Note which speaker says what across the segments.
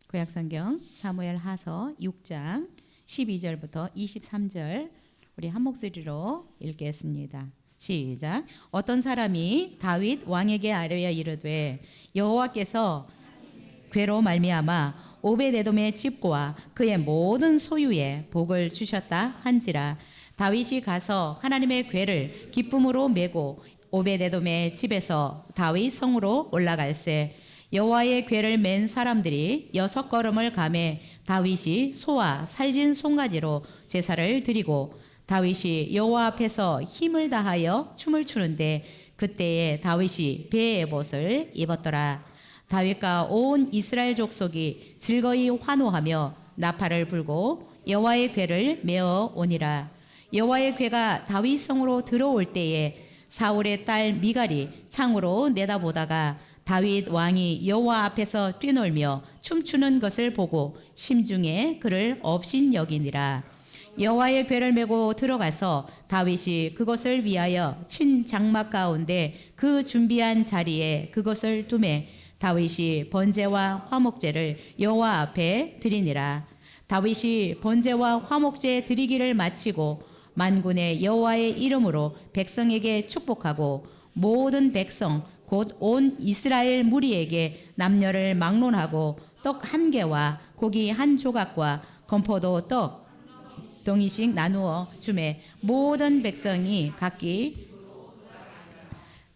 Speaker 1: 구약성경 사무엘하서 6장 12절부터 23절 우리 한 목소리로 읽겠습니다. 시작. 어떤 사람이 다윗 왕에게 아뢰어 이르되 여호와께서 괴로 말미암아 오베데돔의 집과 그의 모든 소유에 복을 주셨다 한지라. 다윗이 가서 하나님의 궤를 기쁨으로 메고 오베데돔의 집에서 다윗 성으로 올라갈새 여호와의 궤를 맨 사람들이 6걸음을 가매 다윗이 소와 살진 송아지로 제사를 드리고 다윗이 여호와 앞에서 힘을 다하여 춤을 추는데 그때에 다윗이 베에봇을 입었더라. 다윗과 온 이스라엘 족속이 즐거이 환호하며 나팔을 불고 여호와의 궤를 메어 오니라. 여호와의 궤가 다윗 성으로 들어올 때에 사울의 딸 미갈이 창으로 내다보다가 다윗 왕이 여호와 앞에서 뛰놀며 춤추는 것을 보고 심중에 그를 업신여기니라. 여호와의 궤를 메고 들어가서 다윗이 그것을 위하여 친 장막 가운데 그 준비한 자리에 그것을 두매 다윗이 번제와 화목제를 여호와 앞에 드리니라. 다윗이 번제와 화목제 드리기를 마치고 만군의 여호와의 이름으로 백성에게 축복하고 모든 백성 곧 온 이스라엘 무리에게 남녀를 막론하고 떡 한 개와 고기 한 조각과 건포도 떡 동이씩 나누어 주매 모든 백성이 각기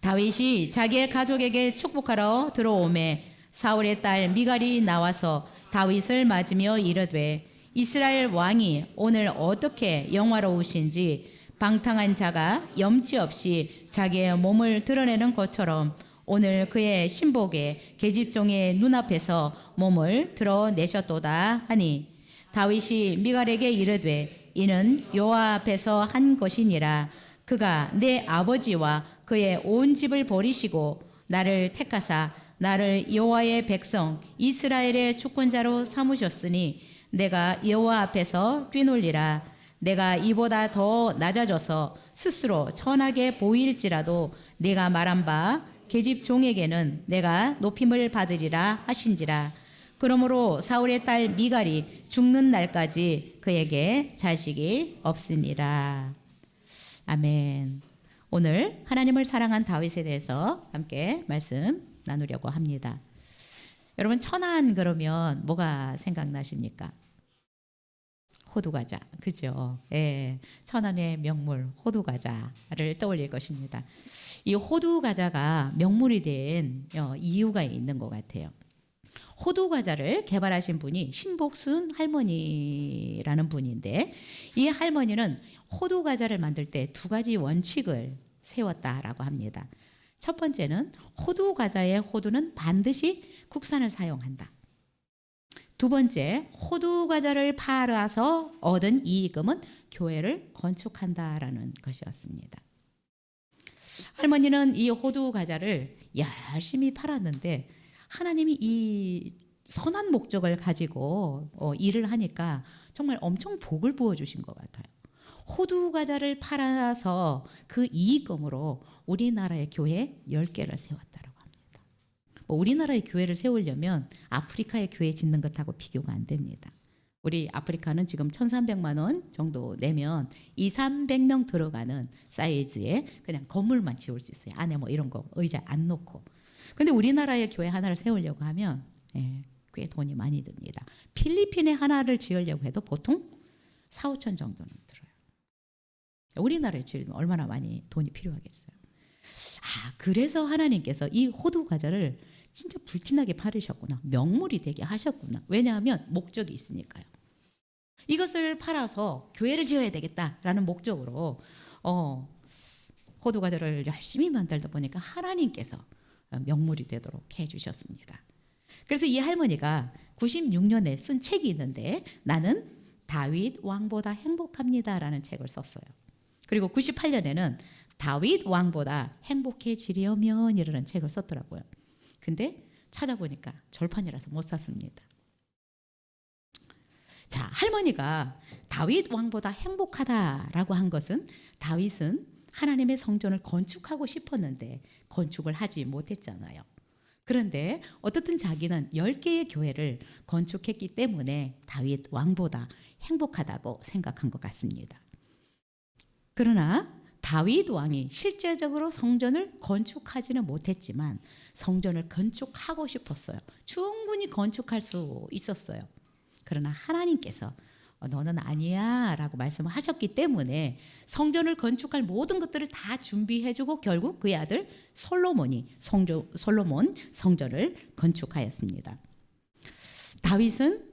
Speaker 1: 다윗이 자기의 가족에게 축복하러 들어오매 사울의 딸 미갈이 나와서 다윗을 맞으며 이르되 이스라엘 왕이 오늘 어떻게 영화로우신지 방탕한 자가 염치 없이 자기의 몸을 드러내는 것처럼 오늘 그의 신복의 계집종의 눈앞에서 몸을 드러내셨도다 하니 다윗이 미갈에게 이르되 이는 여호와 앞에서 한 것이니라. 그가 내 아버지와 그의 온 집을 버리시고 나를 택하사 나를 여호와의 백성 이스라엘의 주권자로 삼으셨으니 내가 여호와 앞에서 뛰놀리라. 내가 이보다 더 낮아져서 스스로 천하게 보일지라도 내가 말한 바 계집 종에게는 내가 높임을 받으리라 하신지라. 그러므로 사울의 딸 미갈이 죽는 날까지 그에게 자식이 없으니라. 아멘. 오늘 하나님을 사랑한 다윗에 대해서 함께 말씀 나누려고 합니다. 여러분 천안 그러면 뭐가 생각나십니까? 호두과자, 그죠? 예, 천안의 명물 호두과자를 떠올릴 것입니다. 이 호두과자가 명물이 된 이유가 있는 것 같아요. 호두과자를 개발하신 분이 신복순 할머니라는 분인데 이 할머니는 호두과자를 만들 때 2가지 원칙을 세웠다라고 합니다. 첫 번째는 호두과자의 호두는 반드시 국산을 사용한다. 두 번째, 호두과자를 팔아서 얻은 이익금은 교회를 건축한다라는 것이었습니다. 할머니는 이 호두과자를 열심히 팔았는데 하나님이 이 선한 목적을 가지고 일을 하니까 정말 엄청 복을 부어주신 것 같아요. 호두과자를 팔아서 그 이익금으로 우리나라의 교회 10개를 세웠다고 합니다. 우리나라의 교회를 세우려면 아프리카의 교회 짓는 것하고 비교가 안 됩니다. 우리 아프리카는 지금 1,300만 원 정도 내면 200~300명 들어가는 사이즈의 그냥 건물만 지을 수 있어요. 안에 뭐 이런 거 의자 안 놓고. 근데 우리나라의 교회 하나를 세우려고 하면 꽤 돈이 많이 듭니다. 필리핀에 하나를 지으려고 해도 보통 4~5천 정도는 들어요. 우리나라에 지으면 얼마나 많이 돈이 필요하겠어요. 그래서 하나님께서 이 호두과자를 진짜 불티나게 팔으셨구나. 명물이 되게 하셨구나. 왜냐하면 목적이 있으니까요. 이것을 팔아서 교회를 지어야 되겠다라는 목적으로 호두과자를 열심히 만들다 보니까 하나님께서 명물이 되도록 해주셨습니다. 그래서 이 할머니가 96년에 쓴 책이 있는데 나는 다윗 왕보다 행복합니다라는 책을 썼어요. 그리고 98년에는 다윗 왕보다 행복해지려면 이라는 책을 썼더라고요. 근데 찾아보니까 절판이라서 못 샀습니다. 자, 할머니가 다윗 왕보다 행복하다라고 한 것은 다윗은 하나님의 성전을 건축하고 싶었는데 건축을 하지 못했잖아요. 그런데 어떻든 자기는 10개의 교회를 건축했기 때문에 다윗 왕보다 행복하다고 생각한 것 같습니다. 그러나 다윗 왕이 실제적으로 성전을 건축하지는 못했지만 성전을 건축하고 싶었어요. 충분히 건축할 수 있었어요. 그러나 하나님께서 너는 아니야 라고 말씀하셨기 때문에 성전을 건축할 모든 것들을 다 준비해주고 결국 그의 아들 솔로몬 성전을 건축하였습니다. 다윗은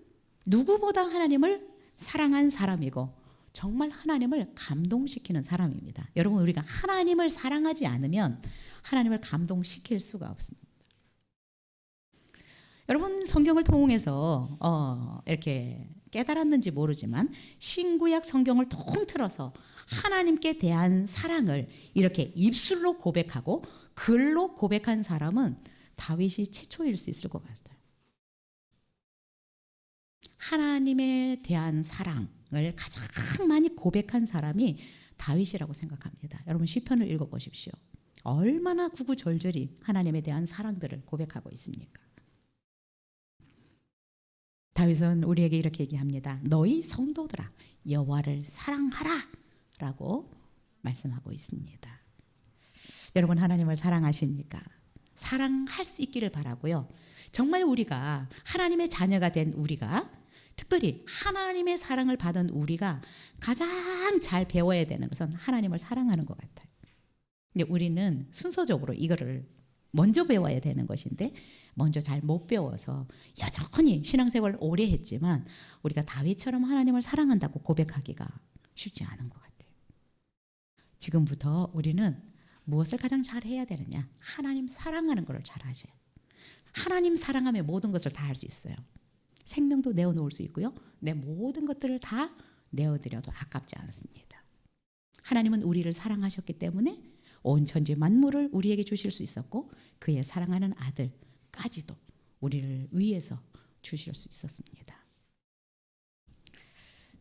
Speaker 1: 누구보다 하나님을 사랑한 사람이고 정말 하나님을 감동시키는 사람입니다. 여러분, 우리가 하나님을 사랑하지 않으면 하나님을 감동시킬 수가 없습니다. 여러분, 성경을 통해서 이렇게 깨달았는지 모르지만 신구약 성경을 통틀어서 하나님께 대한 사랑을 이렇게 입술로 고백하고 글로 고백한 사람은 다윗이 최초일 수 있을 것 같아요. 하나님에 대한 사랑을 가장 많이 고백한 사람이 다윗이라고 생각합니다. 여러분, 시편을 읽어보십시오. 얼마나 구구절절히 하나님에 대한 사랑들을 고백하고 있습니까? 다윗은 우리에게 이렇게 얘기합니다. 너희 성도들아 여호와를 사랑하라 라고 말씀하고 있습니다. 여러분, 하나님을 사랑하십니까? 사랑할 수 있기를 바라고요. 정말 우리가 하나님의 자녀가 된 우리가, 특별히 하나님의 사랑을 받은 우리가 가장 잘 배워야 되는 것은 하나님을 사랑하는 것 같아요. 근데 우리는 순서적으로 이거를 먼저 배워야 되는 것인데 먼저 잘 못 배워서 여전히 신앙생활을 오래 했지만 우리가 다윗처럼 하나님을 사랑한다고 고백하기가 쉽지 않은 것 같아요. 지금부터 우리는 무엇을 가장 잘 해야 되느냐? 하나님 사랑하는 것을 잘 하셔야 돼요. 하나님 사랑하면 모든 것을 다 할 수 있어요. 생명도 내어놓을 수 있고요. 내 모든 것들을 다 내어드려도 아깝지 않습니다. 하나님은 우리를 사랑하셨기 때문에 온 천지 만물을 우리에게 주실 수 있었고 그의 사랑하는 아들까지도 우리를 위해서 주실 수 있었습니다.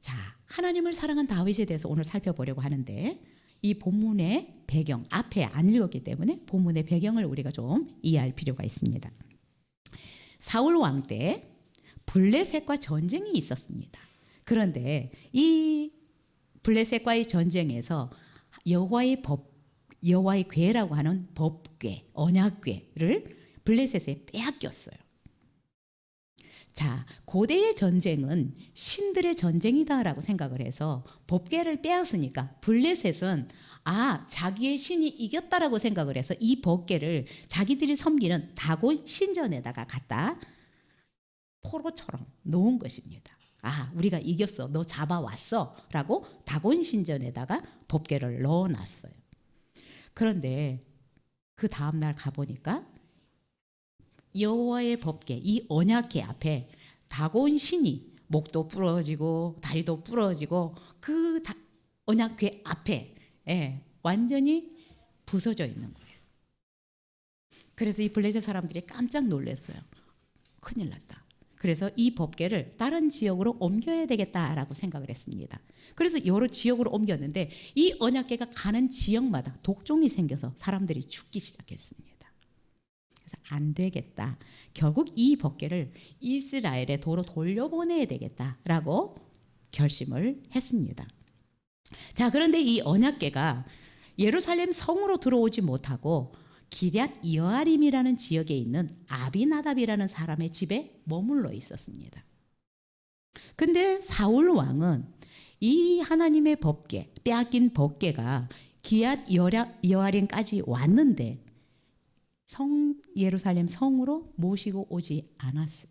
Speaker 1: 자, 하나님을 사랑한 다윗에 대해서 오늘 살펴보려고 하는데 이 본문의 배경, 앞에 안 읽었기 때문에 본문의 배경을 우리가 좀 이해할 필요가 있습니다. 사울 왕 때 블레셋과 전쟁이 있었습니다. 그런데 이 블레셋과의 전쟁에서 여호와의 궤라고 하는 법궤, 언약궤를 블레셋에 빼앗겼어요. 자, 고대의 전쟁은 신들의 전쟁이다라고 생각을 해서 법궤를 빼앗으니까 블레셋은 자기의 신이 이겼다라고 생각을 해서 이 법궤를 자기들이 섬기는 다곤 신전에다가 갖다 포로처럼 놓은 것입니다. 우리가 이겼어, 너 잡아왔어 라고 다곤 신전에다가 법궤를 넣어놨어요. 그런데 그 다음날 가보니까 여호와의 법궤, 이 언약궤 앞에 다곤 신이 목도 부러지고 다리도 부러지고 그 언약궤 앞에 완전히 부서져 있는 거예요. 그래서 이 블레셋 사람들이 깜짝 놀랐어요. 큰일 났다. 그래서 이 법궤를 다른 지역으로 옮겨야 되겠다라고 생각을 했습니다. 그래서 여러 지역으로 옮겼는데 이 언약궤가 가는 지역마다 독종이 생겨서 사람들이 죽기 시작했습니다. 그래서 안 되겠다. 결국 이 법궤를 이스라엘의 도로 돌려보내야 되겠다라고 결심을 했습니다. 자, 그런데 이 언약궤가 예루살렘 성으로 들어오지 못하고 기럇 여아림이라는 지역에 있는 아비나답이라는 사람의 집에 머물러 있었습니다. 근데 사울 왕은 이 하나님의 법궤, 빼앗긴 법궤가 기럇 여아림까지 왔는데 예루살렘 성으로 모시고 오지 않았어요.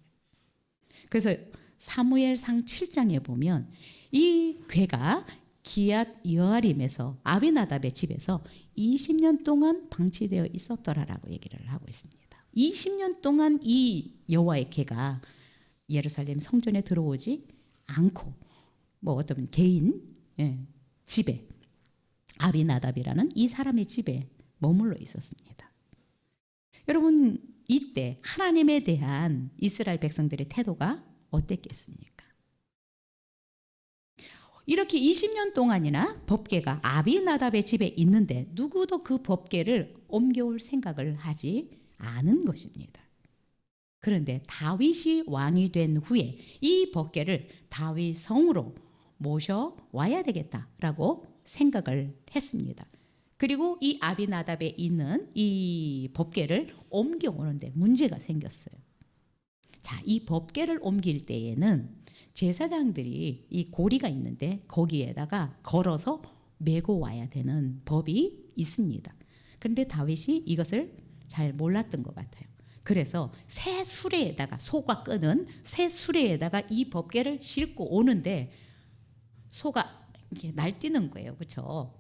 Speaker 1: 그래서 사무엘상 7장에 보면 이 궤가 기얏 여아림에서 아비나답의 집에서 20년 동안 방치되어 있었더라라고 얘기를 하고 있습니다. 20년 동안 이 여호와의 궤가 예루살렘 성전에 들어오지 않고 어떤 개인 집에, 아비나답이라는 이 사람의 집에 머물러 있었습니다. 여러분, 이때 하나님에 대한 이스라엘 백성들의 태도가 어땠겠습니까? 이렇게 20년 동안이나 법궤가 아비나답의 집에 있는데 누구도 그 법궤를 옮겨올 생각을 하지 않은 것입니다. 그런데 다윗이 왕이 된 후에 이 법궤를 다윗 성으로 모셔와야 되겠다라고 생각을 했습니다. 그리고 이 아비나답에 있는 이 법궤를 옮겨오는데 문제가 생겼어요. 자, 이 법궤를 옮길 때에는 제사장들이 이 고리가 있는데 거기에다가 걸어서 메고 와야 되는 법이 있습니다. 그런데 다윗이 이것을 잘 몰랐던 것 같아요. 그래서 새 수레에다가 소가 끄는 새 수레에다가 이 법궤를 싣고 오는데 소가 이렇게 날뛰는 거예요. 그렇죠?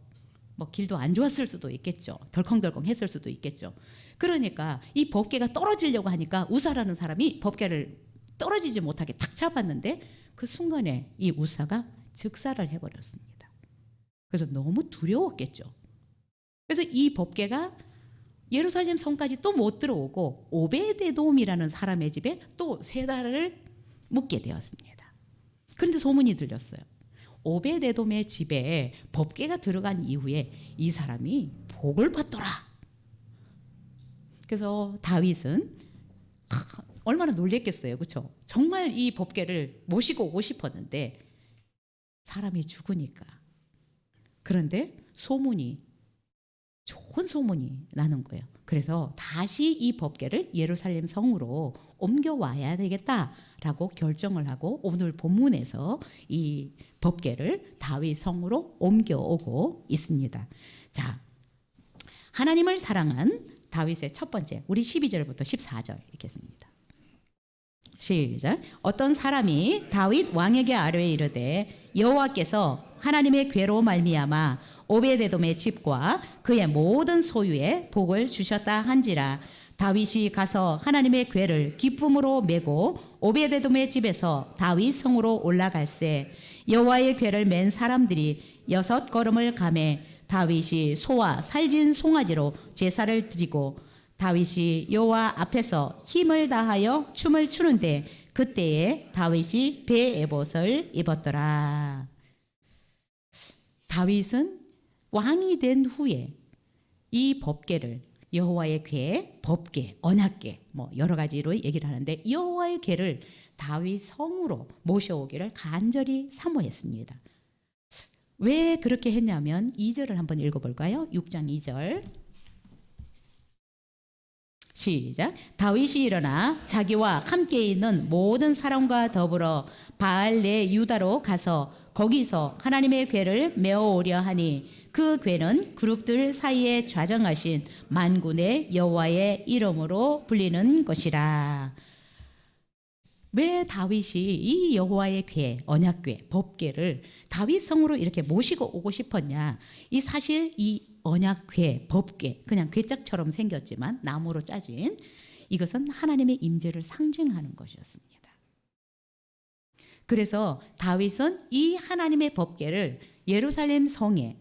Speaker 1: 뭐 길도 안 좋았을 수도 있겠죠. 덜컹덜컹 했을 수도 있겠죠. 그러니까 이 법궤가 떨어지려고 하니까 우사라는 사람이 법궤를 떨어지지 못하게 탁 잡았는데 그 순간에 이 우사가 즉사를 해버렸습니다. 그래서 너무 두려웠겠죠. 그래서 이 법궤가 예루살렘 성까지 또 못 들어오고 오베데돔이라는 사람의 집에 또 3달을 묵게 되었습니다. 그런데 소문이 들렸어요. 오베데돔의 집에 법궤가 들어간 이후에 이 사람이 복을 받더라. 그래서 다윗은 얼마나 놀랬겠어요. 그렇죠? 정말 이 법궤를 모시고 오고 싶었는데 사람이 죽으니까. 그런데 좋은 소문이 나는 거예요. 그래서 다시 이 법궤를 예루살렘 성으로 옮겨와야 되겠다라고 결정을 하고 오늘 본문에서 이 법궤를 다윗 성으로 옮겨오고 있습니다. 자, 하나님을 사랑한 다윗의 첫 번째, 우리 12절부터 14절 읽겠습니다. 시작. 어떤 사람이 다윗 왕에게 아뢰어 이르되 여호와께서 하나님의 궤로 말미암아 오베데돔의 집과 그의 모든 소유에 복을 주셨다 한지라. 다윗이 가서 하나님의 궤를 기쁨으로 메고 오베데돔의 집에서 다윗 성으로 올라갈새 여호와의 궤를 맨 사람들이 6걸음을 가매 다윗이 소와 살진 송아지로 제사를 드리고 다윗이 여호와 앞에서 힘을 다하여 춤을 추는데 그때에 다윗이 배 에봇을 입었더라. 다윗은 왕이 된 후에 이 법궤를 여호와의 궤, 법궤, 언약궤 뭐 여러 가지로 얘기를 하는데 여호와의 궤를 다윗 성으로 모셔오기를 간절히 사모했습니다. 왜 그렇게 했냐면 2절을 한번 읽어볼까요? 6장 2절 시작. 다윗이 일어나 자기와 함께 있는 모든 사람과 더불어 바알레 유다로 가서 거기서 하나님의 궤를 메어오려 하니 그 궤는 그룹들 사이에 좌정하신 만군의 여호와의 이름으로 불리는 것이라. 왜 다윗이 이 여호와의 궤, 언약궤, 법궤를 다윗 성으로 이렇게 모시고 오고 싶었냐? 이 사실 이 언약궤, 법궤 그냥 궤짝처럼 생겼지만 나무로 짜진 이것은 하나님의 임재를 상징하는 것이었습니다. 그래서 다윗은 이 하나님의 법궤를 예루살렘 성에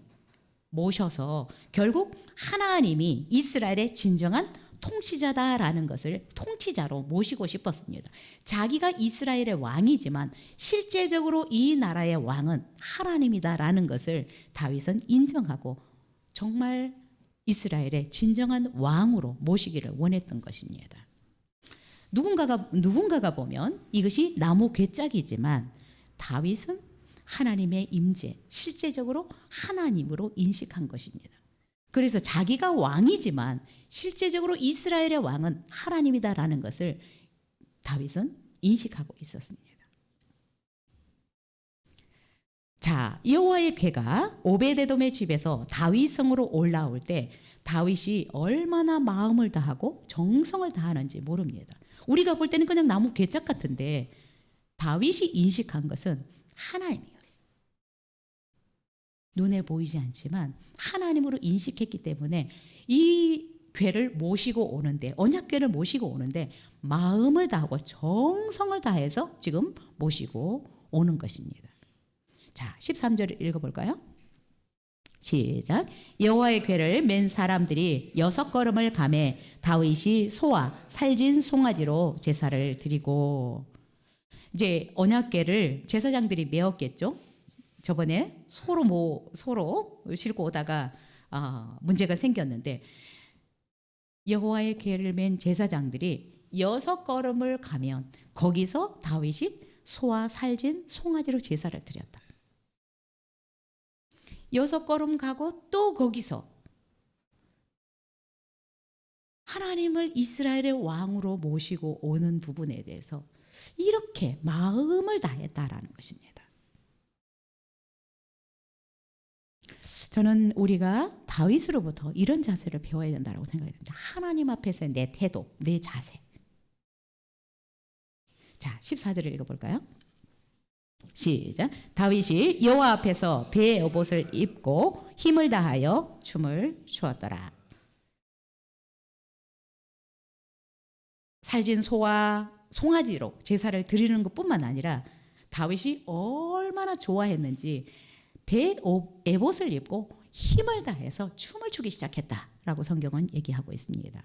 Speaker 1: 모셔서 결국 하나님이 이스라엘의 진정한 통치자다라는 것을 통치자로 모시고 싶었습니다. 자기가 이스라엘의 왕이지만 실제적으로 이 나라의 왕은 하나님이다라는 것을 다윗은 인정하고 정말 이스라엘의 진정한 왕으로 모시기를 원했던 것입니다. 누군가가 보면 이것이 나무 궤짝이지만 다윗은 하나님의 임재, 실제적으로 하나님으로 인식한 것입니다. 그래서 자기가 왕이지만 실제적으로 이스라엘의 왕은 하나님이다라는 것을 다윗은 인식하고 있었습니다. 자, 여호와의 궤가 오베데돔의 집에서 다윗 성으로 올라올 때 다윗이 얼마나 마음을 다하고 정성을 다하는지 모릅니다. 우리가 볼 때는 그냥 나무 궤짝 같은데 다윗이 인식한 것은 하나님이었어요. 눈에 보이지 않지만 하나님으로 인식했기 때문에 이 궤를 모시고 오는데, 언약궤를 모시고 오는데 마음을 다하고 정성을 다해서 지금 모시고 오는 것입니다. 자, 13절을 읽어볼까요? 시작. 여호와의 궤를 맨 사람들이 6걸음을 가매 다윗이 소와 살진 송아지로 제사를 드리고, 이제 언약궤를 제사장들이 메었겠죠. 저번에 소로 싣고 오다가 문제가 생겼는데 여호와의 궤를 맨 제사장들이 6걸음을 가면 거기서 다윗이 소와 살진 송아지로 제사를 드렸다. 6걸음 가고 또 거기서 하나님을 이스라엘의 왕으로 모시고 오는 부분에 대해서 이렇게 마음을 다했다라는 것입니다. 저는 우리가 다윗으로부터 이런 자세를 배워야 된다고 생각이 듭니다. 하나님 앞에서의 내 태도, 내 자세. 자, 14절을 읽어볼까요? 시작. 다윗이 여호와 앞에서 배의 옷을 입고 힘을 다하여 춤을 추었더라. 살진 소와 송아지로 제사를 드리는 것뿐만 아니라 다윗이 얼마나 좋아했는지 배의 옷을 입고 힘을 다해서 춤을 추기 시작했다라고 성경은 얘기하고 있습니다.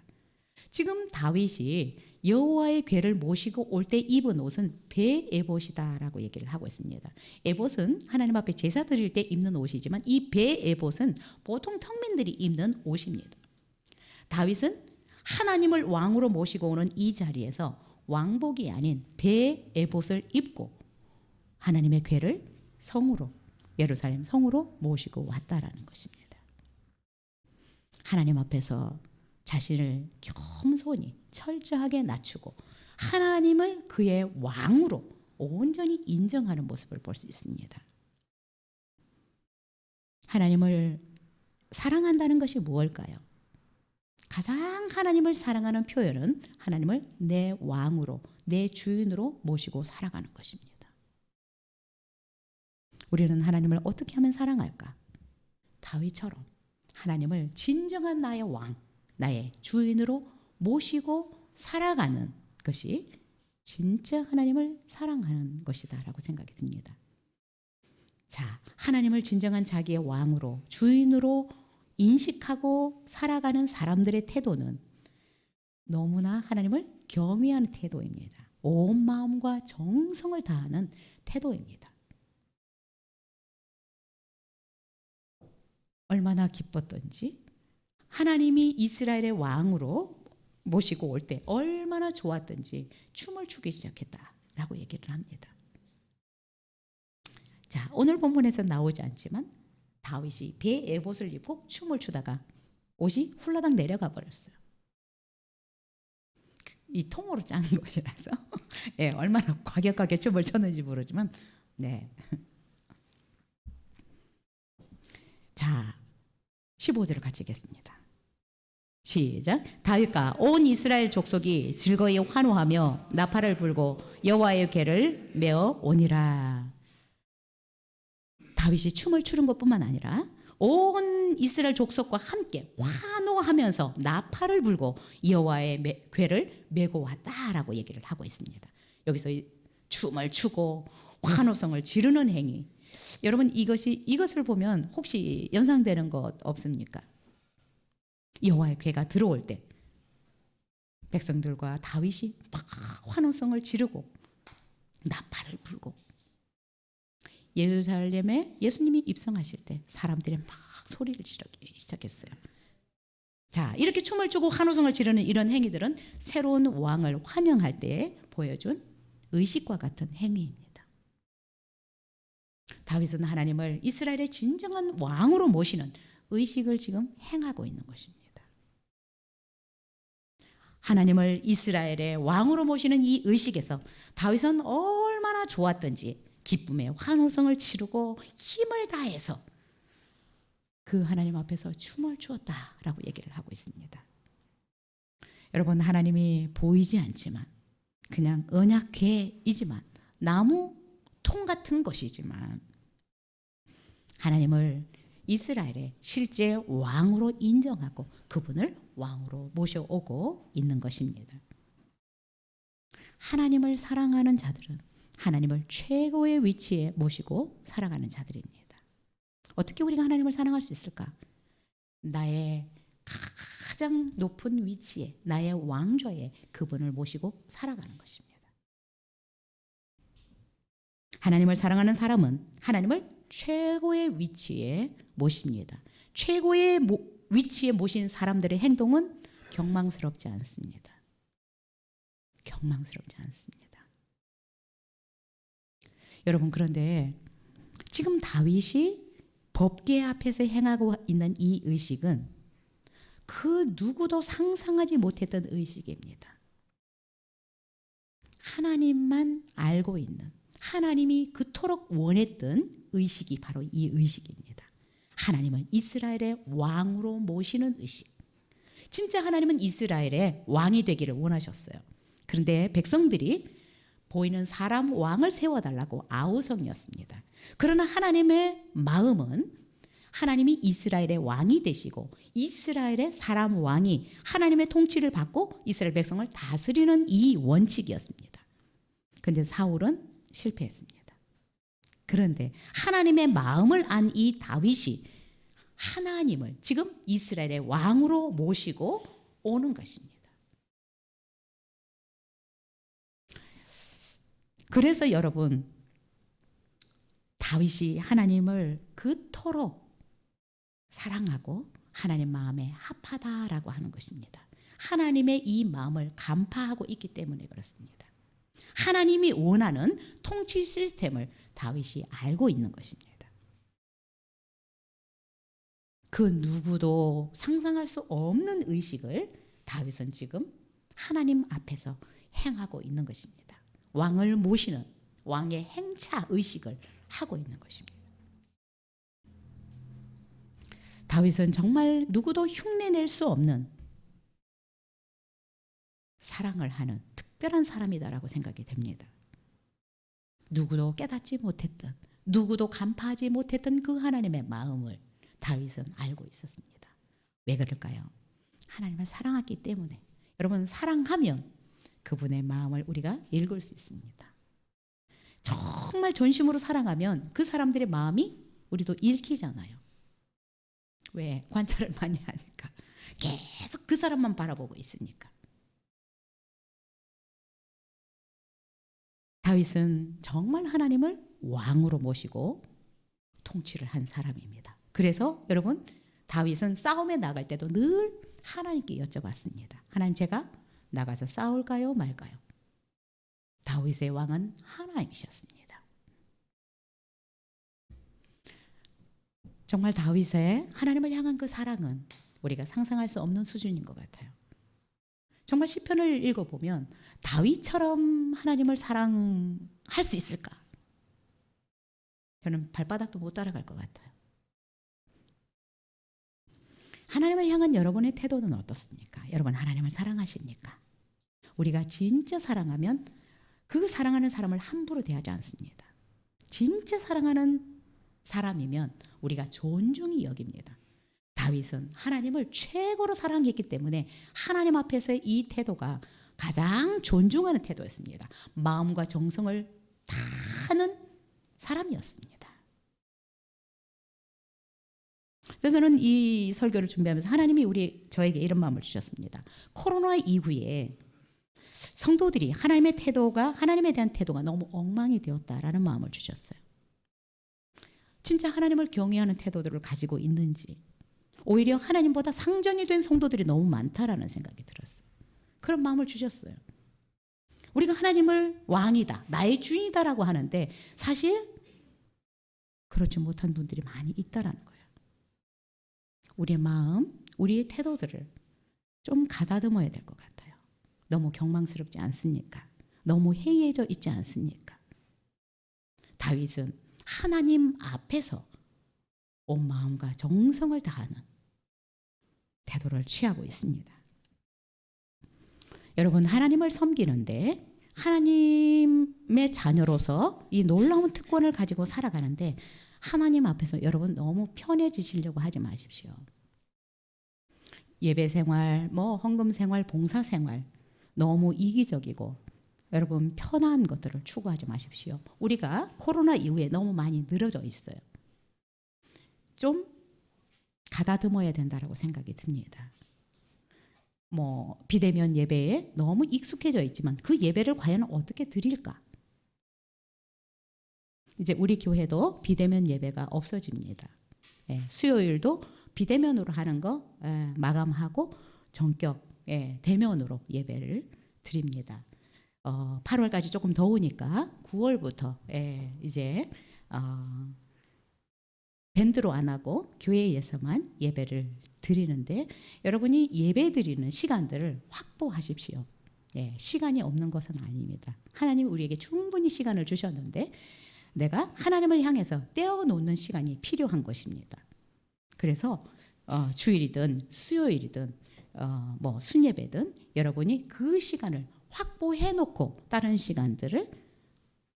Speaker 1: 지금 다윗이 여호와의 궤를 모시고 올 때 입은 옷은 배 에봇이다라고 얘기를 하고 있습니다. 에봇은 하나님 앞에 제사 드릴 때 입는 옷이지만 이 배 에봇은 보통 평민들이 입는 옷입니다. 다윗은 하나님을 왕으로 모시고 오는 이 자리에서 왕복이 아닌 배 에봇을 입고 하나님의 궤를 성으로 예루살렘 성으로 모시고 왔다라는 것입니다. 하나님 앞에서 자신을 겸손히 철저하게 낮추고 하나님을 그의 왕으로 온전히 인정하는 모습을 볼 수 있습니다. 하나님을 사랑한다는 것이 무엇일까요? 가장 하나님을 사랑하는 표현은 하나님을 내 왕으로, 내 주인으로 모시고 살아가는 것입니다. 우리는 하나님을 어떻게 하면 사랑할까? 다윗처럼 하나님을 진정한 나의 왕, 나의 주인으로 모시고 살아가는 것이 진짜 하나님을 사랑하는 것이다라고 생각이 듭니다. 자, 하나님을 진정한 자기의 왕으로, 주인으로 인식하고 살아가는 사람들의 태도는 너무나 하나님을 경외하는 태도입니다. 온 마음과 정성을 다하는 태도입니다. 얼마나 기뻤던지 하나님이 이스라엘의 왕으로 모시고 올 때 얼마나 좋았던지 춤을 추기 시작했다라고 얘기를 합니다. 자, 오늘 본문에서 나오지 않지만 다윗이 배 에봇을 입고 춤을 추다가 옷이 훌라당 내려가 버렸어요. 이 통으로 짠 것이라서 예, 얼마나 과격하게 춤을 췄는지 모르지만 네. 자, 15절을 같이 읽겠습니다. 시작. 다윗과 온 이스라엘 족속이 즐거이 환호하며 나팔을 불고 여호와의 궤를 메어 오니라. 다윗이 춤을 추는 것뿐만 아니라 온 이스라엘 족속과 함께 환호하면서 나팔을 불고 여호와의 궤를 메고 왔다라고 얘기를 하고 있습니다. 여기서 춤을 추고 환호성을 지르는 행위. 여러분 이것을 보면 혹시 연상되는 것 없습니까? 여호와의 궤가 들어올 때 백성들과 다윗이 막 환호성을 지르고 나팔을 불고 예루살렘에 예수님이 입성하실 때 사람들이 막 소리를 지르기 시작했어요. 자, 이렇게 춤을 추고 환호성을 지르는 이런 행위들은 새로운 왕을 환영할 때 보여준 의식과 같은 행위입니다. 다윗은 하나님을 이스라엘의 진정한 왕으로 모시는 의식을 지금 행하고 있는 것입니다. 하나님을 이스라엘의 왕으로 모시는 이 의식에서 다윗은 얼마나 좋았던지 기쁨의 환호성을 치르고 힘을 다해서 그 하나님 앞에서 춤을 추었다라고 얘기를 하고 있습니다. 여러분, 하나님이 보이지 않지만 그냥 언약궤이지만 나무 통 같은 것이지만 하나님을 이스라엘의 실제 왕으로 인정하고 그분을 왕으로 모셔오고 있는 것입니다. 하나님을 사랑하는 자들은 하나님을 최고의 위치에 모시고 살아가는 자들입니다. 어떻게 우리가 하나님을 사랑할 수 있을까? 나의 가장 높은 위치에, 나의 왕좌에 그분을 모시고 살아가는 것입니다. 하나님을 사랑하는 사람은 하나님을 최고의 위치에 모십니다. 최고의 위치에 모신 사람들의 행동은 경망스럽지 않습니다. 경망스럽지 않습니다. 여러분, 그런데 지금 다윗이 법궤 앞에서 행하고 있는 이 의식은 그 누구도 상상하지 못했던 의식입니다. 하나님만 알고 있는, 하나님이 그토록 원했던 의식이 바로 이 의식입니다. 하나님을 이스라엘의 왕으로 모시는 의식. 진짜 하나님은 이스라엘의 왕이 되기를 원하셨어요. 그런데 백성들이 보이는 사람 왕을 세워달라고 아우성이었습니다. 그러나 하나님의 마음은 하나님이 이스라엘의 왕이 되시고 이스라엘의 사람 왕이 하나님의 통치를 받고 이스라엘 백성을 다스리는 이 원칙이었습니다. 그런데 사울은 실패했습니다. 그런데 하나님의 마음을 안 이 다윗이 하나님을 지금 이스라엘의 왕으로 모시고 오는 것입니다. 그래서 여러분, 다윗이 하나님을 그토록 사랑하고 하나님 마음에 합하다라고 하는 것입니다. 하나님의 이 마음을 간파하고 있기 때문에 그렇습니다. 하나님이 원하는 통치 시스템을 다윗이 알고 있는 것입니다. 그 누구도 상상할 수 없는 의식을 다윗은 지금 하나님 앞에서 행하고 있는 것입니다. 왕을 모시는 왕의 행차 의식을 하고 있는 것입니다. 다윗은 정말 누구도 흉내낼 수 없는 사랑을 하는 특별한 사람이다라고 생각이 됩니다. 누구도 깨닫지 못했던, 누구도 간파하지 못했던 그 하나님의 마음을 다윗은 알고 있었습니다. 왜 그럴까요? 하나님을 사랑했기 때문에. 여러분, 사랑하면 그분의 마음을 우리가 읽을 수 있습니다. 정말 전심으로 사랑하면 그 사람들의 마음이 우리도 읽히잖아요. 왜? 관찰을 많이 하니까. 계속 그 사람만 바라보고 있으니까. 다윗은 정말 하나님을 왕으로 모시고 통치를 한 사람입니다. 그래서 여러분, 다윗은 싸움에 나갈 때도 늘 하나님께 여쭤봤습니다. 하나님, 제가 나가서 싸울까요 말까요? 다윗의 왕은 하나님이셨습니다. 정말 다윗의 하나님을 향한 그 사랑은 우리가 상상할 수 없는 수준인 것 같아요. 정말 시편을 읽어보면 다윗처럼 하나님을 사랑할 수 있을까? 저는 발바닥도 못 따라갈 것 같아요. 하나님을 향한 여러분의 태도는 어떻습니까? 여러분, 하나님을 사랑하십니까? 우리가 진짜 사랑하면 그 사랑하는 사람을 함부로 대하지 않습니다. 진짜 사랑하는 사람이면 우리가 존중히 여깁니다. 다윗은 하나님을 최고로 사랑했기 때문에 하나님 앞에서의 이 태도가 가장 존중하는 태도였습니다. 마음과 정성을 다하는 사람이었습니다. 그래서 저는 이 설교를 준비하면서 하나님이 저에게 이런 마음을 주셨습니다. 코로나 이후에 성도들이 하나님에 대한 태도가 너무 엉망이 되었다라는 마음을 주셨어요. 진짜 하나님을 경외하는 태도들을 가지고 있는지, 오히려 하나님보다 상전이 된 성도들이 너무 많다라는 생각이 들었어요. 그런 마음을 주셨어요. 우리가 하나님을 왕이다, 나의 주인이다라고 하는데 사실 그렇지 못한 분들이 많이 있다라는 거예요. 우리의 마음, 우리의 태도들을 좀 가다듬어야 될 것 같아요. 너무 경망스럽지 않습니까? 너무 해이해져 있지 않습니까? 다윗은 하나님 앞에서 온 마음과 정성을 다하는 태도를 취하고 있습니다. 여러분, 하나님을 섬기는데 하나님의 자녀로서 이 놀라운 특권을 가지고 살아가는데 하나님 앞에서 여러분 너무 편해지시려고 하지 마십시오. 예배 생활, 헌금 생활, 봉사 생활 너무 이기적이고 여러분 편한 것들을 추구하지 마십시오. 우리가 코로나 이후에 너무 많이 늘어져 있어요. 좀 가다듬어야 된다라고 생각이 듭니다. 비대면 예배에 너무 익숙해져 있지만 그 예배를 과연 어떻게 드릴까? 이제 우리 교회도 비대면 예배가 없어집니다. 수요일도 비대면으로 하는 거 마감하고 전격 대면으로 예배를 드립니다. 8월까지 조금 더우니까 9월부터 이제 밴드로 안 하고 교회에서만 예배를 드리는데 여러분이 예배 드리는 시간들을 확보하십시오. 시간이 없는 것은 아닙니다. 하나님이 우리에게 충분히 시간을 주셨는데 내가 하나님을 향해서 떼어놓는 시간이 필요한 것입니다. 그래서 주일이든 수요일이든 뭐 순예배든 여러분이 그 시간을 확보해 놓고 다른 시간들을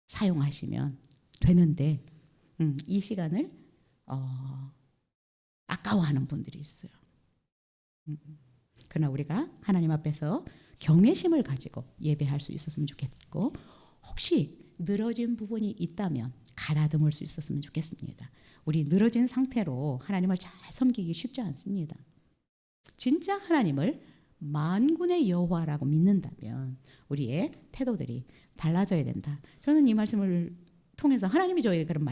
Speaker 1: 사용하시면 되는데 이 시간을 아까워하는 분들이 있어요. 그러나 우리가 하나님 앞에서 경외심을 가지고 예배할 수 있었으면 좋겠고 혹시 늘어진 부분이 있다면 가다듬을 수 있었으면 좋겠습니다. 우리 늘어진 상태로 하나님을 잘 섬기기 쉽지 않습니다. 진짜 하나님을 만군의 여호와라고 믿는다면 우리의 태도들이 달라져야 된다. 저는 이 말씀을 통해서 하나님이 저에게 그런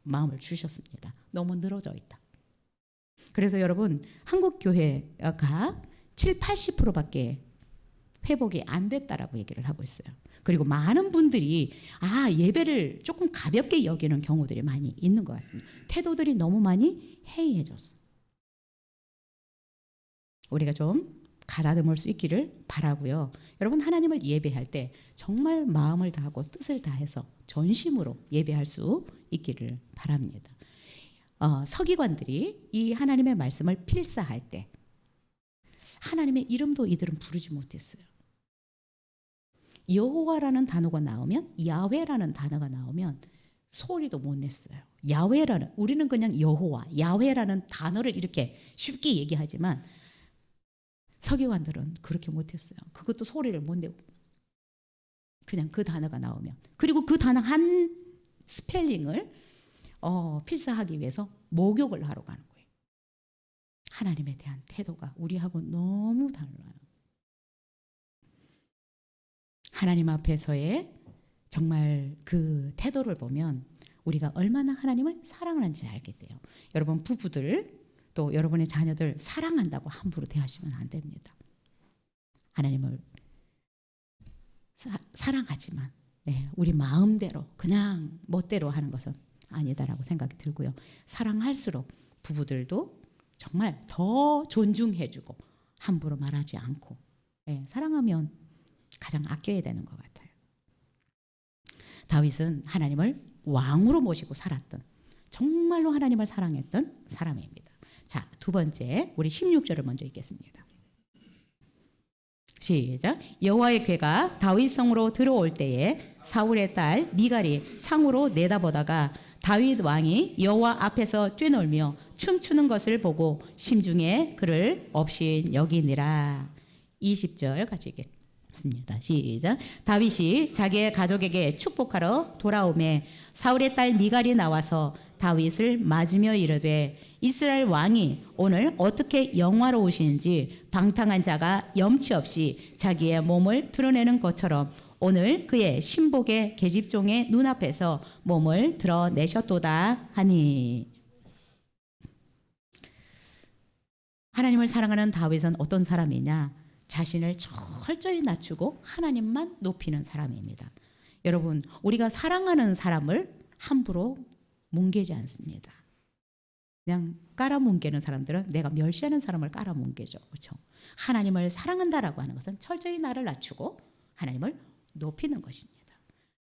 Speaker 1: 마음을 주셨습니다. 너무 늘어져 있다. 그래서 여러분 한국 교회가 70-80%밖에 회복이 안 됐다라고 얘기를 하고 있어요. 그리고 많은 분들이 예배를 조금 가볍게 여기는 경우들이 많이 있는 것 같습니다. 태도들이 너무 많이 해이해졌어요. 우리가 좀 가다듬을 수 있기를 바라고요. 여러분 하나님을 예배할 때 정말 마음을 다하고 뜻을 다해서 전심으로 예배할 수 있기를 바랍니다. 서기관들이 이 하나님의 말씀을 필사할 때 하나님의 이름도 이들은 부르지 못했어요. 여호와라는 단어가 나오면 야훼라는 단어가 나오면 소리도 못 냈어요. 야훼라는 우리는 그냥 여호와 야훼라는 단어를 이렇게 쉽게 얘기하지만 서기관들은 그렇게 못했어요. 그것도 소리를 못 내고 그냥 그 단어가 나오면 그리고 그 단어 한 스펠링을 필사하기 위해서 목욕을 하러 가는 거예요. 하나님에 대한 태도가 우리하고 너무 달라요. 하나님 앞에서의 정말 그 태도를 보면 우리가 얼마나 하나님을 사랑하는지 알게 돼요. 여러분 부부들 또 여러분의 자녀들 사랑한다고 함부로 대하시면 안 됩니다. 하나님을 사랑하지만 우리 마음대로 그냥 멋대로 하는 것은 아니다라고 생각이 들고요. 사랑할수록 부부들도 정말 더 존중해주고 함부로 말하지 않고 사랑하면 가장 아껴야 되는 것 같아요. 다윗은 하나님을 왕으로 모시고 살았던 정말로 하나님을 사랑했던 사람입니다. 자, 두 번째 우리 16절을 먼저 읽겠습니다. 시작. 여호와의 궤가 다윗 성으로 들어올 때에 사울의 딸 미갈이 창으로 내다보다가 다윗 왕이 여호와 앞에서 뛰놀며 춤추는 것을 보고 심중에 그를 없이 여기니라. 20절 같이 읽겠습니다. 시작. 다윗이 자기의 가족에게 축복하러 돌아오매 사울의 딸 미갈이 나와서 다윗을 맞으며 이르되 이스라엘 왕이 오늘 어떻게 영화로우시는지 방탕한 자가 염치 없이 자기의 몸을 드러내는 것처럼 오늘 그의 신복의 계집종의 눈앞에서 몸을 드러내셨도다 하니. 하나님을 사랑하는 다윗은 어떤 사람이냐? 자신을 철저히 낮추고 하나님만 높이는 사람입니다. 여러분, 우리가 사랑하는 사람을 함부로 뭉개지 않습니다. 그냥 깔아뭉개는 사람들은 내가 멸시하는 사람을 깔아뭉개죠. 그렇죠? 하나님을 사랑한다라고 하는 것은 철저히 나를 낮추고 하나님을 높이는 것입니다.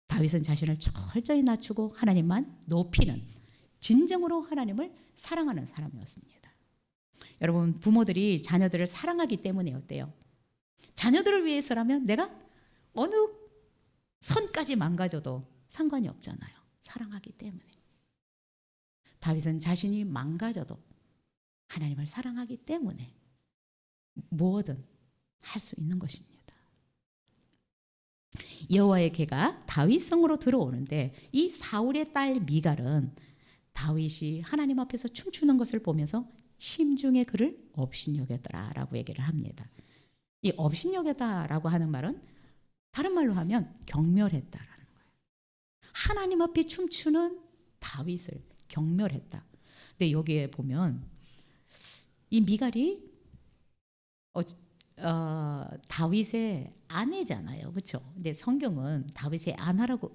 Speaker 1: 다윗은 자신을 철저히 낮추고 하나님만 높이는 진정으로 하나님을 사랑하는 사람이었습니다. 여러분 부모들이 자녀들을 사랑하기 때문에 어때요? 자녀들을 위해서라면 내가 어느 선까지 망가져도 상관이 없잖아요. 사랑하기 때문에. 다윗은 자신이 망가져도 하나님을 사랑하기 때문에 뭐든 할 수 있는 것입니다. 여호와의 궤가 다윗 성으로 들어오는데 이 사울의 딸 미갈은 다윗이 하나님 앞에서 춤추는 것을 보면서 심중에 그를 업신여겼더라라고 얘기를 합니다. 이 업신여겼다라고 하는 말은 다른 말로 하면 경멸했다라는 거예요. 하나님 앞에 춤추는 다윗을 경멸했다. 근데 여기에 보면 이 미갈이 다윗의 아내잖아요, 그렇죠? 근데 성경은 다윗의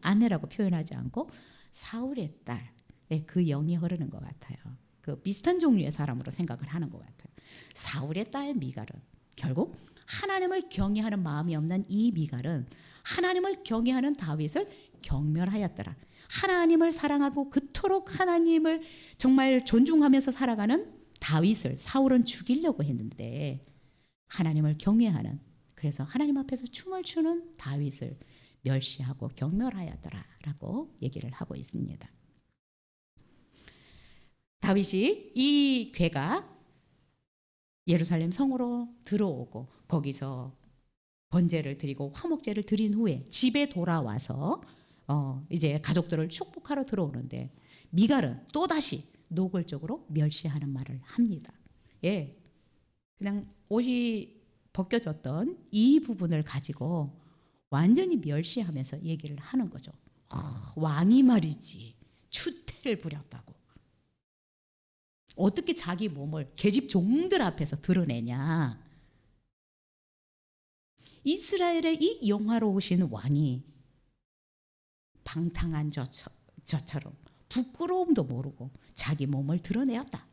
Speaker 1: 아내라고 표현하지 않고 사울의 딸, 그 영이 흐르는 것 같아요. 그 비슷한 종류의 사람으로 생각을 하는 것 같아요. 사울의 딸 미갈은 결국 하나님을 경외하는 마음이 없는 이 미갈은 하나님을 경외하는 다윗을 경멸하였더라. 하나님을 사랑하고 그토록 하나님을 정말 존중하면서 살아가는 다윗을 사울은 죽이려고 했는데 하나님을 경외하는, 그래서 하나님 앞에서 춤을 추는 다윗을 멸시하고 경멸하였더라라고 얘기를 하고 있습니다. 다윗이 이 괴가 예루살렘 성으로 들어오고 거기서 번제를 드리고 화목제를 드린 후에 집에 돌아와서 이제 가족들을 축복하러 들어오는데 미갈은 또다시 노골적으로 멸시하는 말을 합니다. 예, 그냥 옷이 벗겨졌던 이 부분을 가지고 완전히 멸시하면서 얘기를 하는 거죠. 왕이 말이지 추태를 부렸다고. 어떻게 자기 몸을 계집 종들 앞에서 드러내냐. 이스라엘의 이 영화로우신 왕이 방탕한 저처럼 부끄러움도 모르고 자기 몸을 드러내었다.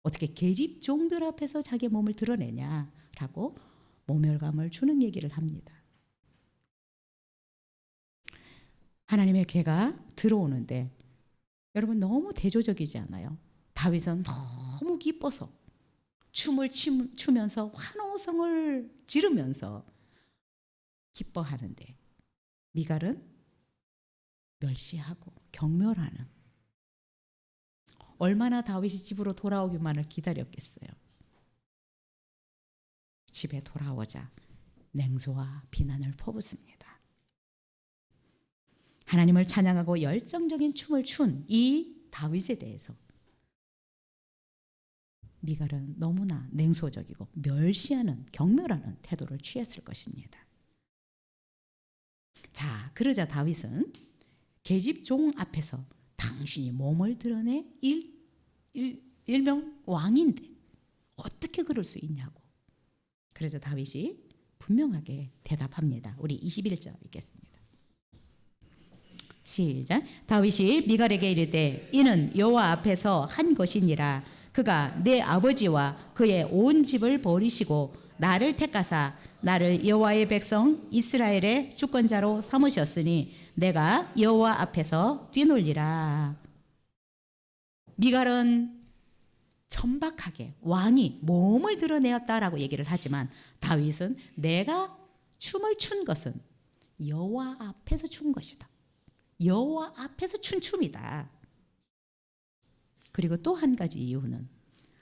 Speaker 1: 어떻게 계집 종들 앞에서 자기 몸을 드러내냐라고 모멸감을 주는 얘기를 합니다. 하나님의 괴가 들어오는데 여러분 너무 대조적이지 않아요? 다윗은 너무 기뻐서 춤을 추면서 환호성을 지르면서 기뻐하는데 미갈은 멸시하고 경멸하는, 얼마나 다윗이 집으로 돌아오기만을 기다렸겠어요. 집에 돌아오자 냉소와 비난을 퍼붓습니다. 하나님을 찬양하고 열정적인 춤을 춘 이 다윗에 대해서 미갈은 너무나 냉소적이고 멸시하는, 경멸하는 태도를 취했을 것입니다. 자, 그러자 다윗은 계집 종 앞에서 당신이 몸을 드러내 일명 왕인데 어떻게 그럴 수 있냐고. 그래서 다윗이 분명하게 대답합니다. 우리 21절 읽겠습니다. 시작. 다윗이 미갈에게 이르되 이는 여호와 앞에서 한 것이니라. 그가 내 아버지와 그의 온 집을 버리시고 나를 택하사 나를 여호와의 백성 이스라엘의 주권자로 삼으셨으니 내가 여호와 앞에서 뛰놀리라. 미갈은 천박하게 왕이 몸을 드러내었다라고 얘기를 하지만 다윗은 내가 춤을 춘 것은 여호와 앞에서 춘 것이다. 여호와 앞에서 춘 춤이다. 그리고 또 한 가지 이유는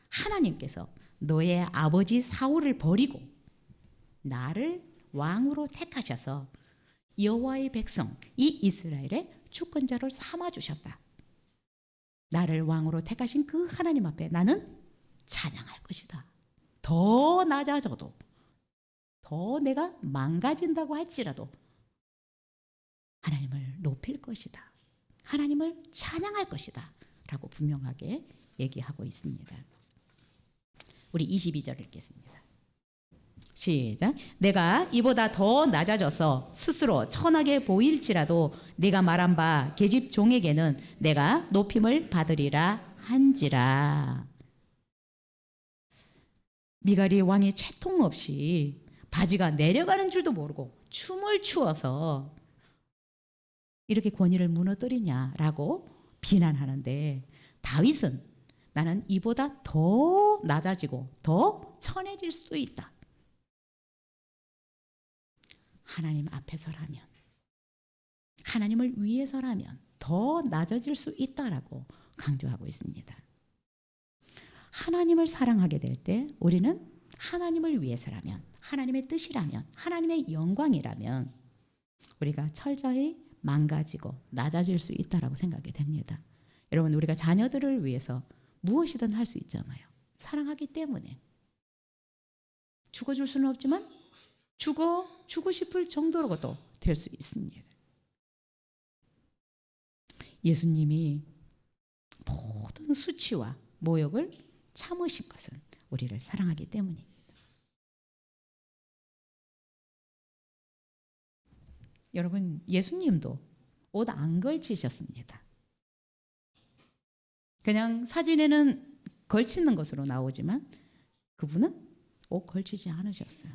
Speaker 1: 하나님께서 너의 아버지 사울을 버리고 나를 왕으로 택하셔서 여호와의 백성 이 이스라엘의 주권자를 삼아 주셨다. 나를 왕으로 택하신 그 하나님 앞에 나는 찬양할 것이다. 더 낮아져도, 더 내가 망가진다고 할지라도 하나님을 높일 것이다. 하나님을 찬양할 것이다. 라고 분명하게 얘기하고 있습니다. 우리 22절 읽겠습니다. 시작. 내가 이보다 더 낮아져서 스스로 천하게 보일지라도 네가 말한 바 계집 종에게는 내가 높임을 받으리라 한지라. 미갈이 왕의 채통 없이 바지가 내려가는 줄도 모르고 춤을 추어서 이렇게 권위를 무너뜨리냐라고 비난하는데 다윗은 나는 이보다 더 낮아지고 더 천해질 수도 있다. 하나님 앞에서라면, 하나님을 위해서라면 더 낮아질 수 있다라고 강조하고 있습니다. 하나님을 사랑하게 될 때 우리는 하나님을 위해서라면, 하나님의 뜻이라면, 하나님의 영광이라면 우리가 철저히 망가지고 낮아질 수 있다라고 생각이 됩니다. 여러분, 우리가 자녀들을 위해서 무엇이든 할 수 있잖아요. 사랑하기 때문에. 죽어줄 수는 없지만 주고 싶을 정도로도 될 수 있습니다. 예수님이 모든 수치와 모욕을 참으신 것은 우리를 사랑하기 때문입니다. 여러분, 예수님도 옷 안 걸치셨습니다. 그냥 사진에는 걸치는 것으로 나오지만 그분은 옷 걸치지 않으셨어요.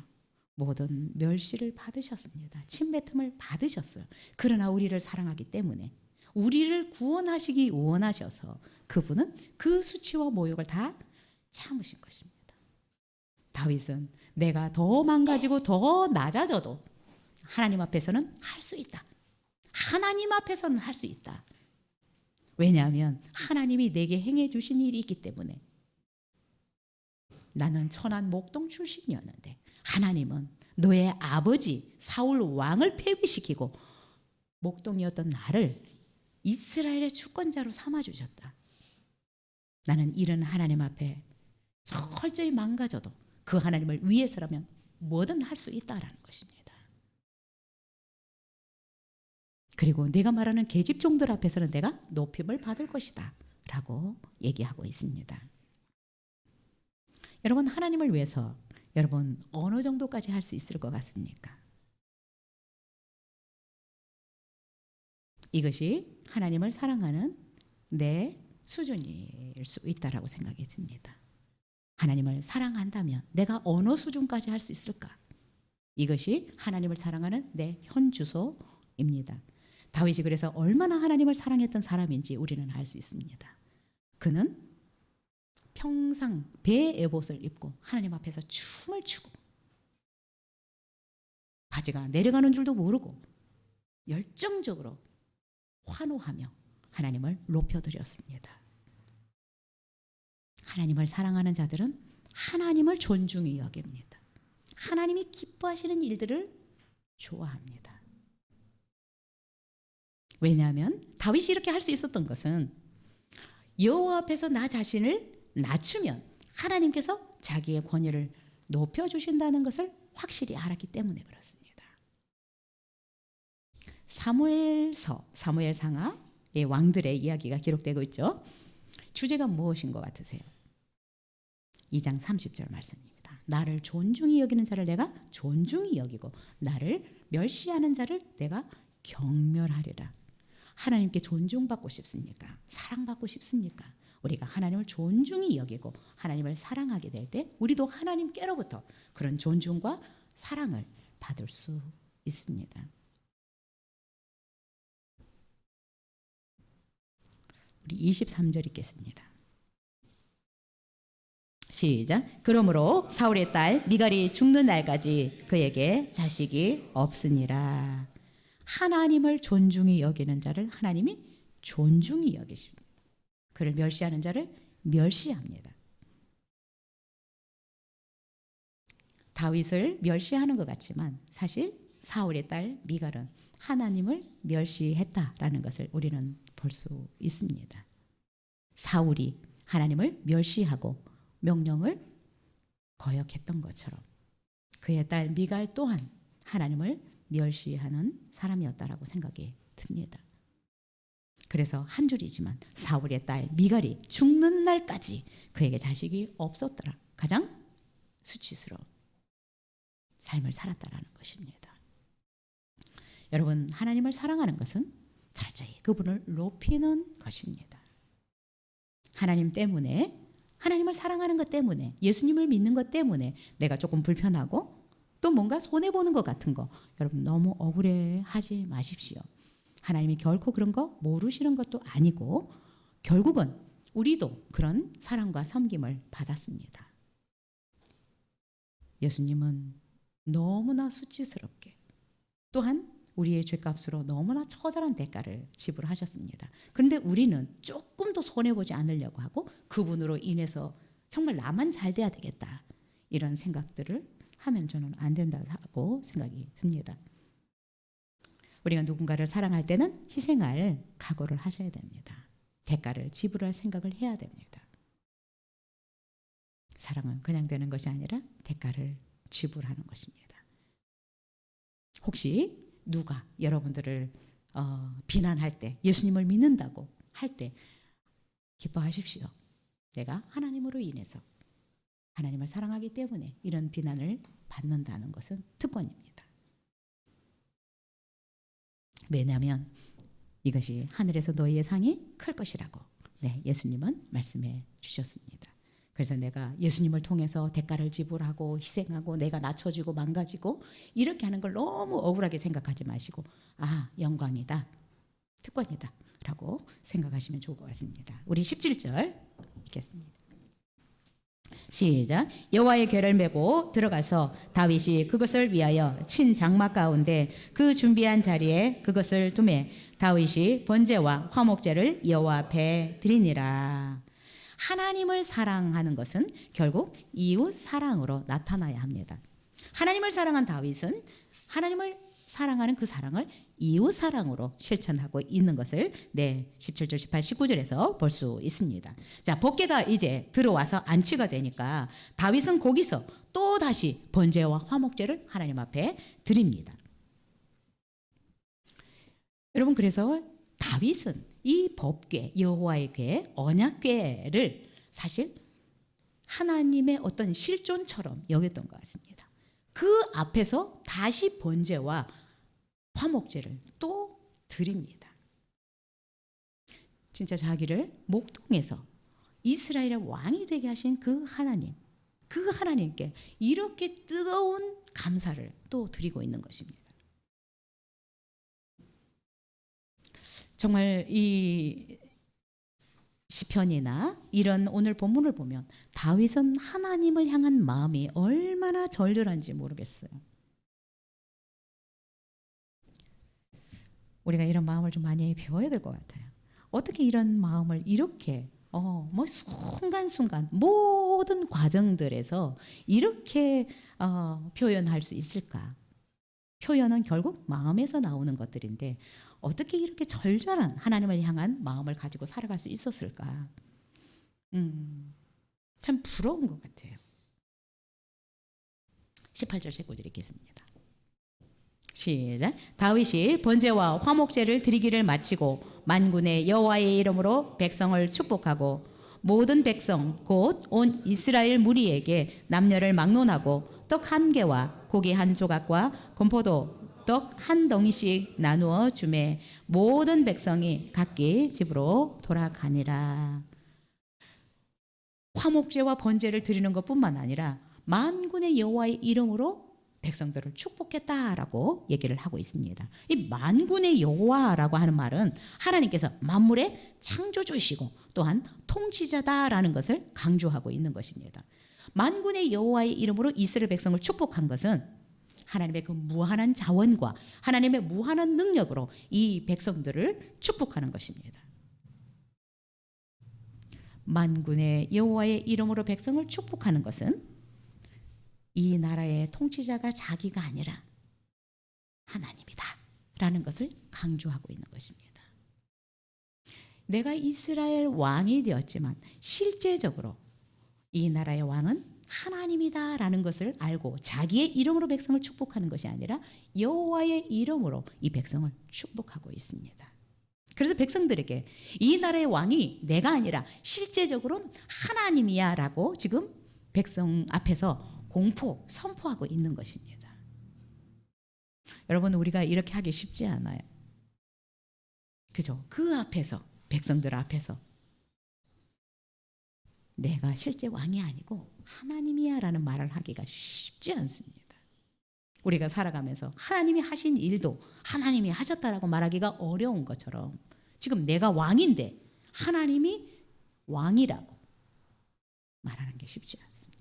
Speaker 1: 모든 멸시를 받으셨습니다. 침뱉음을 받으셨어요. 그러나 우리를 사랑하기 때문에, 우리를 구원하시기 원하셔서 그분은 그 수치와 모욕을 다 참으신 것입니다. 다윗은 내가 더 망가지고 더 낮아져도 하나님 앞에서는 할 수 있다. 하나님 앞에서는 할 수 있다. 왜냐하면 하나님이 내게 행해 주신 일이 있기 때문에. 나는 천한 목동 출신이었는데 하나님은 너의 아버지 사울 왕을 폐위시키고 목동이었던 나를 이스라엘의 주권자로 삼아주셨다. 나는 이런 하나님 앞에 철저히 망가져도 그 하나님을 위해서라면 뭐든 할 수 있다라는 것입니다. 그리고 내가 말하는 계집종들 앞에서는 내가 높임을 받을 것이다 라고 얘기하고 있습니다. 여러분, 하나님을 위해서 여러분 어느 정도까지 할 수 있을 것 같습니까? 이것이 하나님을 사랑하는 내 수준일 수 있다라고 생각이 듭니다. 하나님을 사랑한다면 내가 어느 수준까지 할 수 있을까? 이것이 하나님을 사랑하는 내 현주소입니다. 다윗이 그래서 얼마나 하나님을 사랑했던 사람인지 우리는 알 수 있습니다. 그는 평상 배 에봇을 입고 하나님 앞에서 춤을 추고 바지가 내려가는 줄도 모르고 열정적으로 환호하며 하나님을 높여드렸습니다. 하나님을 사랑하는 자들은 하나님을 존중히 여깁니다. 하나님이 기뻐하시는 일들을 좋아합니다. 왜냐하면 다윗이 이렇게 할 수 있었던 것은 여호와 앞에서 나 자신을 낮추면 하나님께서 자기의 권위를 높여주신다는 것을 확실히 알았기 때문에 그렇습니다. 사무엘상하의 왕들의 이야기가 기록되고 있죠. 주제가 무엇인 것 같으세요? 2장 30절 말씀입니다. 나를 존중히 여기는 자를 내가 존중히 여기고 나를 멸시하는 자를 내가 경멸하리라. 하나님께 존중받고 싶습니까? 사랑받고 싶습니까? 우리가 하나님을 존중히 여기고 하나님을 사랑하게 될 때 우리도 하나님께로부터 그런 존중과 사랑을 받을 수 있습니다. 우리 23절 읽겠습니다. 시작. 그러므로 사울의 딸 미갈이 죽는 날까지 그에게 자식이 없으니라. 하나님을 존중히 여기는 자를 하나님이 존중히 여기십니다. 그를 멸시하는 자를 멸시합니다. 다윗을 멸시하는 것 같지만 사실 사울의 딸 미갈은 하나님을 멸시했다라는 것을 우리는 볼 수 있습니다. 사울이 하나님을 멸시하고 명령을 거역했던 것처럼 그의 딸 미갈 또한 하나님을 멸시하는 사람이었다라고 생각이 듭니다. 그래서 한 줄이지만 사울의 딸 미갈이 죽는 날까지 그에게 자식이 없었더라. 가장 수치스러운 삶을 살았다라는 것입니다. 여러분, 하나님을 사랑하는 것은 철저히 그분을 높이는 것입니다. 하나님 때문에, 하나님을 사랑하는 것 때문에, 예수님을 믿는 것 때문에 내가 조금 불편하고 또 뭔가 손해보는 것 같은 거, 여러분 너무 억울해하지 마십시오. 하나님이 결코 그런 거 모르시는 것도 아니고 결국은 우리도 그런 사랑과 섬김을 받았습니다. 예수님은 너무나 수치스럽게 또한 우리의 죄값으로 너무나 처절한 대가를 지불하셨습니다. 그런데 우리는 조금도 손해보지 않으려고 하고 그분으로 인해서 정말 나만 잘 돼야 되겠다 이런 생각들을 하면 저는 안 된다고 생각이 듭니다. 우리가 누군가를 사랑할 때는 희생할 각오를 하셔야 됩니다. 대가를 지불할 생각을 해야 됩니다. 사랑은 그냥 되는 것이 아니라 대가를 지불하는 것입니다. 혹시 누가 여러분들을 비난할 때 예수님을 믿는다고 할 때 기뻐하십시오. 내가 하나님으로 인해서 하나님을 사랑하기 때문에 이런 비난을 받는다는 것은 특권입니다. 왜냐하면 이것이 하늘에서 너희의 상이 클 것이라고 예수님은 말씀해 주셨습니다. 그래서 내가 예수님을 통해서 대가를 지불하고 희생하고 내가 낮춰지고 망가지고 이렇게 하는 걸 너무 억울하게 생각하지 마시고 영광이다, 특권이다 라고 생각하시면 좋을 것 같습니다. 우리 17절 읽겠습니다. 시작. 여호와의 궤를 메고 들어가서 다윗이 그것을 위하여 친 장막 가운데 그 준비한 자리에 그것을 두매 다윗이 번제와 화목제를 여호와 앞에 드리니라. 하나님을 사랑하는 것은 결국 이웃 사랑으로 나타나야 합니다. 하나님을 사랑한 다윗은 하나님을 사랑하는 그 사랑을 이웃 사랑으로 실천하고 있는 것을 17절, 18, 19절에서 볼 수 있습니다. 자, 법궤가 이제 들어와서 안치가 되니까 다윗은 거기서 또 다시 번제와 화목제를 하나님 앞에 드립니다. 여러분, 그래서 다윗은 이 법궤, 여호와의 궤, 언약궤를 사실 하나님의 어떤 실존처럼 여겼던 것 같습니다. 그 앞에서 다시 번제와 화목제를 또 드립니다. 진짜 자기를 목동에서 이스라엘의 왕이 되게 하신 그 하나님께 이렇게 뜨거운 감사를 또 드리고 있는 것입니다. 정말 이 시편이나 이런 오늘 본문을 보면 다윗은 하나님을 향한 마음이 얼마나 절절한지 모르겠어요. 우리가 이런 마음을 좀 많이 배워야 될 것 같아요. 어떻게 이런 마음을 이렇게 순간순간 모든 과정들에서 이렇게 표현할 수 있을까? 표현은 결국 마음에서 나오는 것들인데 어떻게 이렇게 절절한 하나님을 향한 마음을 가지고 살아갈 수 있었을까? 참 부러운 것 같아요. 18절 19절 읽겠습니다. 시작. 다윗이 번제와 화목제를 드리기를 마치고 만군의 여호와의 이름으로 백성을 축복하고 모든 백성 곧 온 이스라엘 무리에게 남녀를 막론하고 떡 한 개와 고기 한 조각과 건포도 떡 한 덩이씩 나누어 주매 모든 백성이 각기 집으로 돌아가니라. 화목제와 번제를 드리는 것뿐만 아니라 만군의 여호와의 이름으로 백성들을 축복했다라고 얘기를 하고 있습니다. 이 만군의 여호와라고 하는 말은 하나님께서 만물의 창조주이시고 또한 통치자다라는 것을 강조하고 있는 것입니다. 만군의 여호와의 이름으로 이스라엘 백성을 축복한 것은 하나님의 그 무한한 자원과 하나님의 무한한 능력으로 이 백성들을 축복하는 것입니다. 만군의 여호와의 이름으로 백성을 축복하는 것은 이 나라의 통치자가 자기가 아니라 하나님이다 라는 것을 강조하고 있는 것입니다. 내가 이스라엘 왕이 되었지만 실제적으로 이 나라의 왕은 하나님이다 라는 것을 알고 자기의 이름으로 백성을 축복하는 것이 아니라 여호와의 이름으로 이 백성을 축복하고 있습니다. 그래서 백성들에게 이 나라의 왕이 내가 아니라 실제적으로는 하나님이야 라고 지금 백성 앞에서 선포하고 있는 것입니다. 여러분, 우리가 이렇게 하기 쉽지 않아요. 그죠? 그 앞에서, 백성들 앞에서 내가 실제 왕이 아니고 하나님이야 라는 말을 하기가 쉽지 않습니다. 우리가 살아가면서 하나님이 하신 일도 하나님이 하셨다라고 말하기가 어려운 것처럼 지금 내가 왕인데 하나님이 왕이라고 말하는 게 쉽지 않습니다.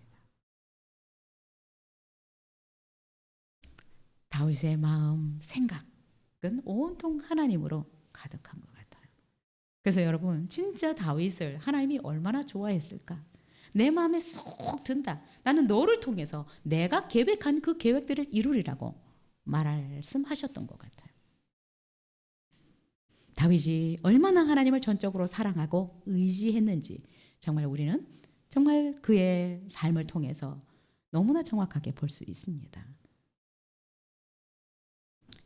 Speaker 1: 다윗의 마음, 생각은 온통 하나님으로 가득한 것 같아요. 그래서 여러분, 진짜 다윗을 하나님이 얼마나 좋아했을까? 내 마음에 쏙 든다. 나는 너를 통해서 내가 계획한 그 계획들을 이루리라고 말씀하셨던 것 같아요. 다윗이 얼마나 하나님을 전적으로 사랑하고 의지했는지 정말 우리는 정말 그의 삶을 통해서 너무나 정확하게 볼 수 있습니다.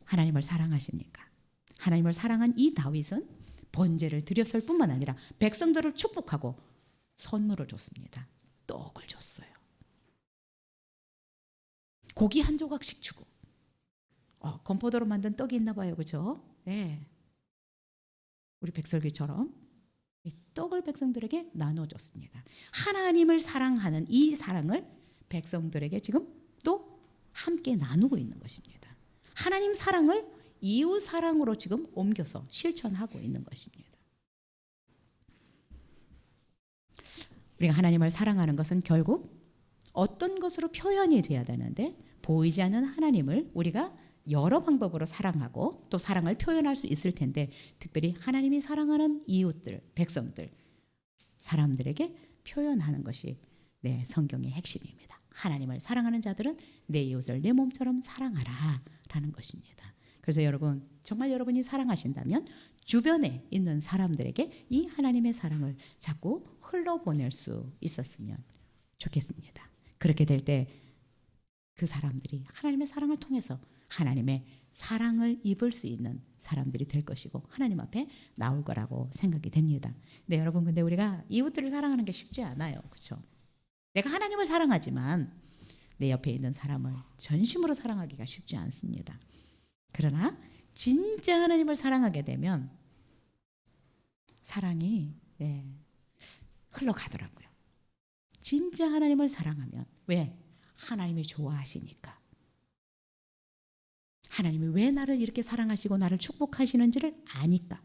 Speaker 1: 하나님을 사랑하십니까? 하나님을 사랑한 이 다윗은 번제를 드렸을 뿐만 아니라 백성들을 축복하고 선물을 줬습니다. 떡을 줬어요. 고기 한 조각씩 주고 건포도로 만든 떡이 있나 봐요. 그죠? 네, 우리 백설기처럼 이 떡을 백성들에게 나눠줬습니다. 하나님을 사랑하는 이 사랑을 백성들에게 지금 또 함께 나누고 있는 것입니다. 하나님 사랑을 이웃 사랑으로 지금 옮겨서 실천하고 있는 것입니다. 우리가 하나님을 사랑하는 것은 결국 어떤 것으로 표현이 돼야 되는데, 보이지 않는 하나님을 우리가 여러 방법으로 사랑하고 또 사랑을 표현할 수 있을 텐데, 특별히 하나님이 사랑하는 이웃들, 백성들, 사람들에게 표현하는 것이 성경의 핵심입니다. 하나님을 사랑하는 자들은 내 이웃을 내 몸처럼 사랑하라 라는 것입니다. 그래서 여러분, 정말 여러분이 사랑하신다면 주변에 있는 사람들에게 이 하나님의 사랑을 자꾸 흘러보낼 수 있었으면 좋겠습니다. 그렇게 될 때 그 사람들이 하나님의 사랑을 통해서 하나님의 사랑을 입을 수 있는 사람들이 될 것이고 하나님 앞에 나올 거라고 생각이 됩니다. 네, 여러분, 근데 우리가 이웃들을 사랑하는 게 쉽지 않아요. 그렇죠? 내가 하나님을 사랑하지만 내 옆에 있는 사람을 전심으로 사랑하기가 쉽지 않습니다. 그러나 진짜 하나님을 사랑하게 되면 사랑이 흘러가더라고요. 진짜 하나님을 사랑하면. 왜? 하나님이 좋아하시니까. 하나님이 왜 나를 이렇게 사랑하시고 나를 축복하시는지를 아니까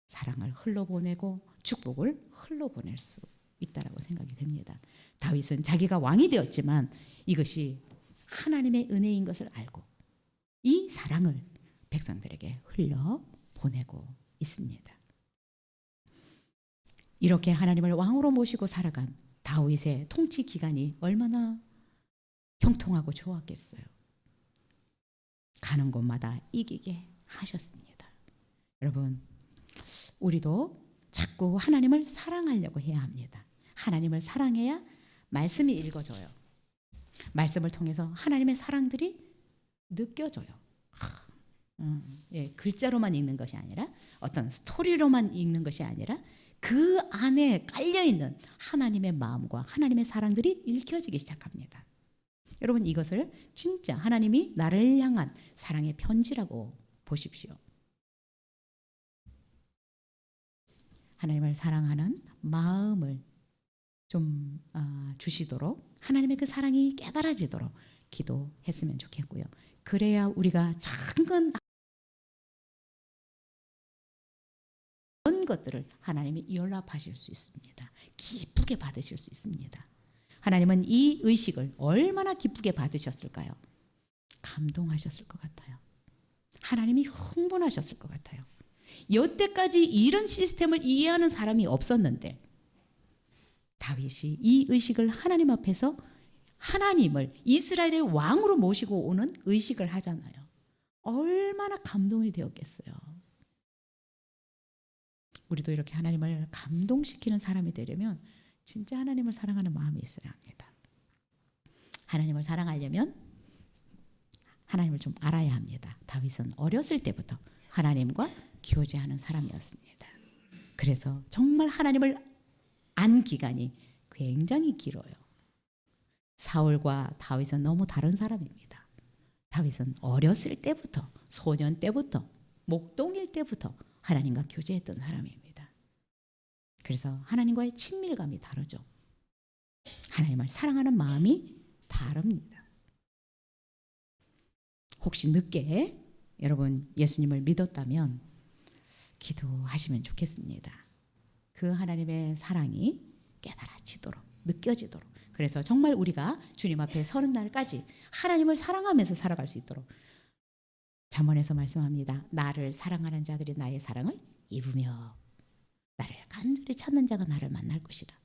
Speaker 1: 사랑을 흘러보내고 축복을 흘러보낼 수 있다라고 생각이 됩니다. 다윗은 자기가 왕이 되었지만 이것이 하나님의 은혜인 것을 알고 이 사랑을 백성들에게 흘려보내고 있습니다. 이렇게 하나님을 왕으로 모시고 살아간 다윗의 통치 기간이 얼마나 형통하고 좋았겠어요. 가는 곳마다 이기게 하셨습니다. 여러분, 우리도 자꾸 하나님을 사랑하려고 해야 합니다. 하나님을 사랑해야 말씀이 읽어져요. 말씀을 통해서 하나님의 사랑들이 느껴져요. 글자로만 읽는 것이 아니라 어떤 스토리로만 읽는 것이 아니라 그 안에 깔려있는 하나님의 마음과 하나님의 사랑들이 읽혀지기 시작합니다. 여러분, 이것을 진짜 하나님이 나를 향한 사랑의 편지라고 보십시오. 하나님을 사랑하는 마음을 좀 주시도록 하나님의 그 사랑이 깨달아지도록 기도했으면 좋겠고요. 그래야 우리가 작은 그런 것들을 하나님이 연락하실 수 있습니다. 기쁘게 받으실 수 있습니다. 하나님은 이 의식을 얼마나 기쁘게 받으셨을까요? 감동하셨을 것 같아요. 하나님이 흥분하셨을 것 같아요. 여태까지 이런 시스템을 이해하는 사람이 없었는데 다윗이 이 의식을 하나님 앞에서 하나님을 이스라엘의 왕으로 모시고 오는 의식을 하잖아요. 얼마나 감동이 되었겠어요. 우리도 이렇게 하나님을 감동시키는 사람이 되려면 진짜 하나님을 사랑하는 마음이 있어야 합니다. 하나님을 사랑하려면 하나님을 좀 알아야 합니다. 다윗은 어렸을 때부터 하나님과 교제하는 사람이었습니다. 그래서 정말 하나님을 안 기간이 굉장히 길어요. 사울과 다윗은 너무 다른 사람입니다. 다윗은 어렸을 때부터, 소년 때부터, 목동일 때부터 하나님과 교제했던 사람입니다. 그래서 하나님과의 친밀감이 다르죠. 하나님을 사랑하는 마음이 다릅니다. 혹시 늦게 여러분 예수님을 믿었다면 기도하시면 좋겠습니다. 그 하나님의 사랑이 깨달아지도록, 느껴지도록. 그래서 정말 우리가 주님 앞에 서는 날까지 하나님을 사랑하면서 살아갈 수 있도록 잠언에서 말씀합니다. 나를 사랑하는 자들이 나의 사랑을 입으며 나를 간절히 찾는 자가 나를 만날 것이다.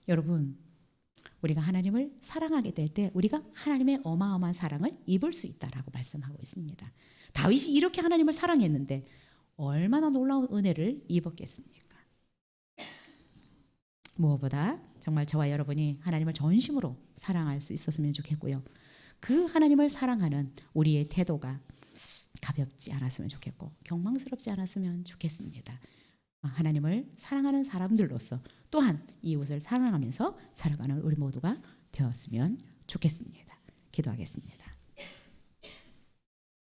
Speaker 1: 여러분, 우리가 하나님을 사랑하게 될 때 우리가 하나님의 어마어마한 사랑을 입을 수 있다라고 말씀하고 있습니다. 다윗이 이렇게 하나님을 사랑했는데 얼마나 놀라운 은혜를 입었겠습니까? 무엇보다 정말 저와 여러분이 하나님을 전심으로 사랑할 수 있었으면 좋겠고요. 그 하나님을 사랑하는 우리의 태도가 가볍지 않았으면 좋겠고 경망스럽지 않았으면 좋겠습니다. 하나님을 사랑하는 사람들로서 또한 이웃을 사랑하면서 살아가는 우리 모두가 되었으면 좋겠습니다. 기도하겠습니다.